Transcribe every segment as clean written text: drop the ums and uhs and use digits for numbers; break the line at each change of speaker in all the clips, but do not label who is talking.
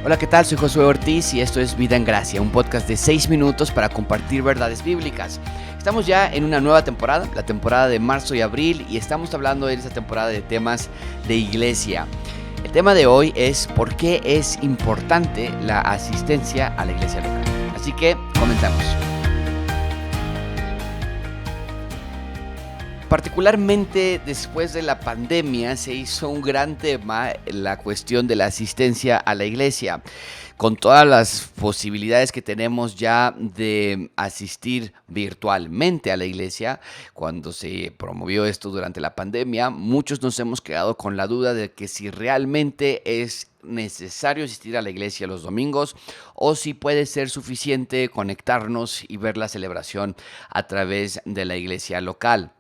Hola, ¿qué tal? Soy Josué Ortiz y esto es Vida en Gracia, un podcast de 6 minutos para compartir verdades bíblicas. Estamos ya en una nueva temporada, la temporada de marzo y abril, y estamos hablando en esta temporada de temas de iglesia. El tema de hoy es ¿por qué es importante la asistencia a la iglesia local? Así que comenzamos. Particularmente después de la pandemia se hizo un gran tema la cuestión de la asistencia a la iglesia. Con todas las posibilidades que tenemos ya de asistir virtualmente a la iglesia, cuando se promovió esto durante la pandemia, muchos nos hemos quedado con la duda de que si realmente es necesario asistir a la iglesia los domingos o si puede ser suficiente conectarnos y ver la celebración a través de la iglesia local,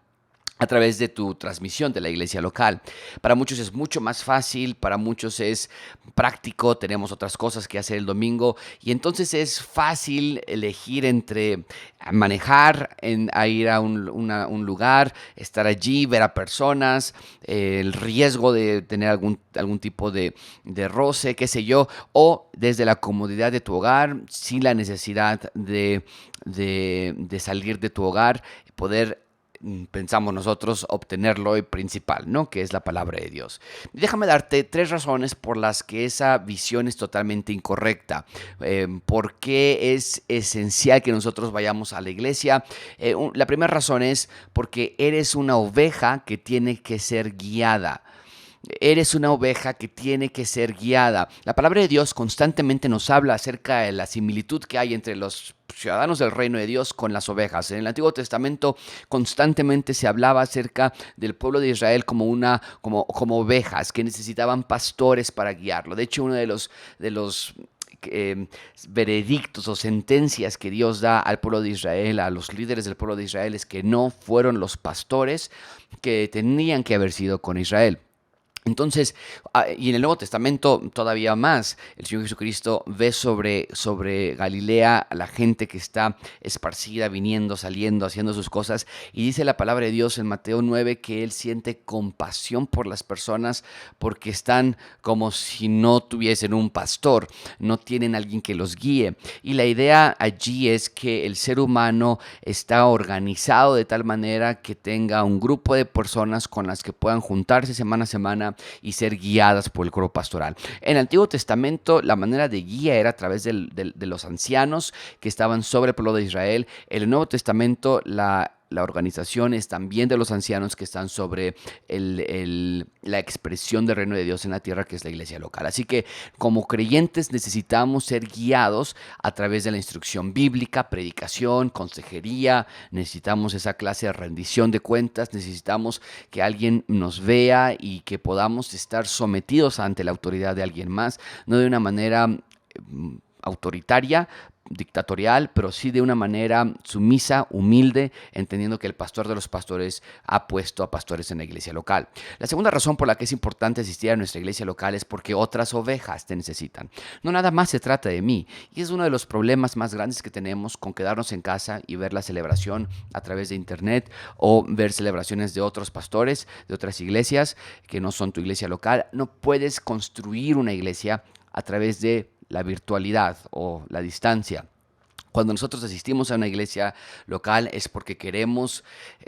a través de tu transmisión de la iglesia local. Para muchos es mucho más fácil, para muchos es práctico, tenemos otras cosas que hacer el domingo y entonces es fácil elegir entre manejar, a ir a un lugar, estar allí, ver a personas, el riesgo de tener algún tipo de roce, qué sé yo, o desde la comodidad de tu hogar, sin la necesidad de salir de tu hogar, poder pensamos nosotros obtener lo principal, ¿no? Que es la palabra de Dios. Déjame darte 3 razones por las que esa visión es totalmente incorrecta. ¿Por qué es esencial que nosotros vayamos a la iglesia? La primera razón es porque eres una oveja que tiene que ser guiada. Eres una oveja que tiene que ser guiada. La palabra de Dios constantemente nos habla acerca de la similitud que hay entre los ciudadanos del reino de Dios con las ovejas. En el Antiguo Testamento constantemente se hablaba acerca del pueblo de Israel como ovejas que necesitaban pastores para guiarlo. De hecho, uno de los eh, veredictos o sentencias que Dios da al pueblo de Israel, a los líderes del pueblo de Israel, es que no fueron los pastores que tenían que haber sido con Israel. Entonces, y en el Nuevo Testamento todavía más, el Señor Jesucristo ve sobre Galilea a la gente que está esparcida, viniendo, saliendo, haciendo sus cosas, y dice la palabra de Dios en Mateo 9 que Él siente compasión por las personas porque están como si no tuviesen un pastor, no tienen alguien que los guíe. Y la idea allí es que el ser humano está organizado de tal manera que tenga un grupo de personas con las que puedan juntarse semana a semana y ser guiadas por el coro pastoral. En el Antiguo Testamento la manera de guía era a través de los ancianos que estaban sobre el pueblo de Israel. En el Nuevo Testamento la organización es también de los ancianos que están sobre la expresión del reino de Dios en la tierra, que es la iglesia local. Así que como creyentes necesitamos ser guiados a través de la instrucción bíblica, predicación, consejería. Necesitamos esa clase de rendición de cuentas. Necesitamos que alguien nos vea y que podamos estar sometidos ante la autoridad de alguien más, no de una manera autoritaria, dictatorial, pero sí de una manera sumisa, humilde, entendiendo que el pastor de los pastores ha puesto a pastores en la iglesia local. La segunda razón por la que es importante asistir a nuestra iglesia local es porque otras ovejas te necesitan. No nada más se trata de mí, y es uno de los problemas más grandes que tenemos con quedarnos en casa y ver la celebración a través de internet o ver celebraciones de otros pastores, de otras iglesias que no son tu iglesia local. No puedes construir una iglesia a través de la virtualidad o la distancia. Cuando nosotros asistimos a una iglesia local es porque queremos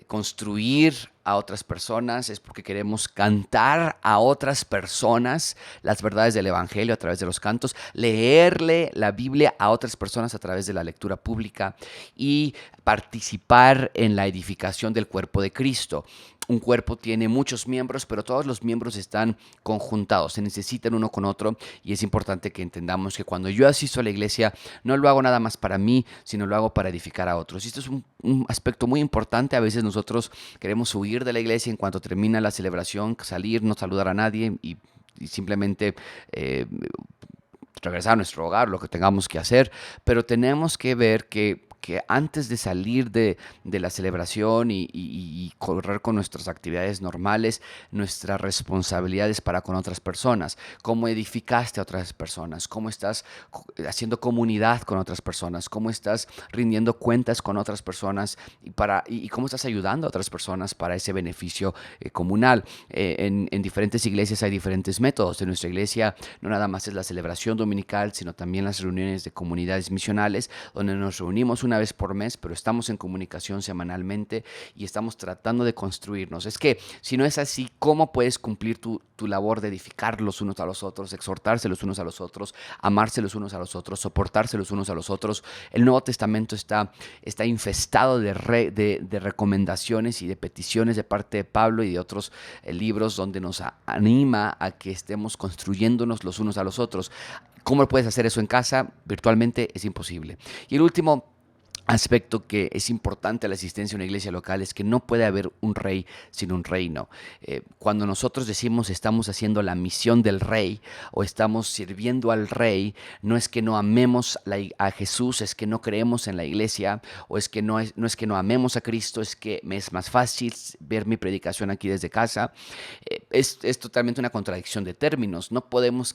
construir a otras personas, es porque queremos cantar a otras personas las verdades del Evangelio a través de los cantos, leerle la Biblia a otras personas a través de la lectura pública y participar en la edificación del cuerpo de Cristo. Un cuerpo tiene muchos miembros, pero todos los miembros están conjuntados, se necesitan uno con otro, y es importante que entendamos que cuando yo asisto a la iglesia no lo hago nada más para mí, sino lo hago para edificar a otros. Y esto es un aspecto muy importante. A veces nosotros queremos huir de la iglesia en cuanto termina la celebración, salir, no saludar a nadie y simplemente regresar a nuestro hogar, lo que tengamos que hacer, pero tenemos que ver que que antes de salir de la celebración y correr con nuestras actividades normales, nuestras responsabilidades para con otras personas, cómo edificaste a otras personas, cómo estás haciendo comunidad con otras personas, cómo estás rindiendo cuentas con otras personas y cómo estás ayudando a otras personas para ese beneficio comunal. En diferentes iglesias hay diferentes métodos. En nuestra iglesia no nada más es la celebración dominical, sino también las reuniones de comunidades misionales, donde nos reunimos una vez por mes, pero estamos en comunicación semanalmente y estamos tratando de construirnos. Es que si no es así, ¿cómo puedes cumplir tu labor de edificar los unos a los otros, exhortarse los unos a los otros, amarse los unos a los otros, soportarse los unos a los otros? El Nuevo Testamento está infestado de recomendaciones y de peticiones de parte de Pablo y de otros libros donde nos anima a que estemos construyéndonos los unos a los otros. ¿Cómo puedes hacer eso en casa? Virtualmente es imposible. Y el último aspecto que es importante a la asistencia a una iglesia local es que no puede haber un rey sin un reino. Cuando nosotros decimos estamos haciendo la misión del rey o estamos sirviendo al rey, no es que no amemos a Jesús, es que no creemos en la iglesia, o es que no es que no amemos a Cristo, es que me es más fácil ver mi predicación aquí desde casa. Es totalmente una contradicción de términos. No podemos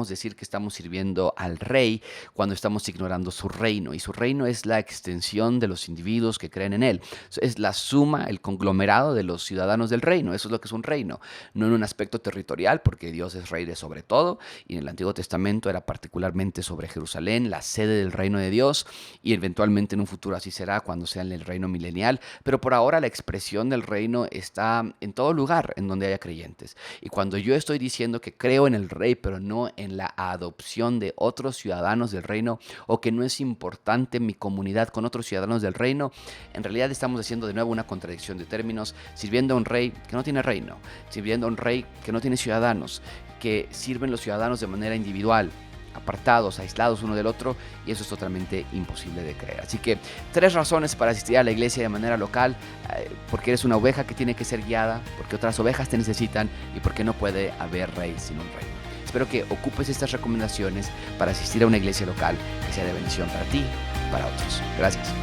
decir que estamos sirviendo al rey cuando estamos ignorando su reino, y su reino es la extensión de los individuos que creen en él. Es la suma, el conglomerado de los ciudadanos del reino. Eso es lo que es un reino, no en un aspecto territorial, porque Dios es rey de sobre todo, y en el Antiguo Testamento era particularmente sobre Jerusalén, la sede del reino de Dios, y eventualmente en un futuro así será cuando sea en el reino milenial. Pero por ahora la expresión del reino está en todo lugar en donde haya creyentes. Y cuando yo estoy diciendo que creo en el rey, pero no en la adopción de otros ciudadanos del reino, o que no es importante mi comunidad con otros ciudadanos del reino, en realidad estamos haciendo de nuevo una contradicción de términos, sirviendo a un rey que no tiene reino, sirviendo a un rey que no tiene ciudadanos, que sirven los ciudadanos de manera individual, apartados, aislados uno del otro, y eso es totalmente imposible de creer. Así que 3 razones para asistir a la iglesia de manera local: porque eres una oveja que tiene que ser guiada, porque otras ovejas te necesitan y porque no puede haber rey sin un reino. Espero que ocupes estas recomendaciones para asistir a una iglesia local que sea de bendición para ti, para otros. Gracias.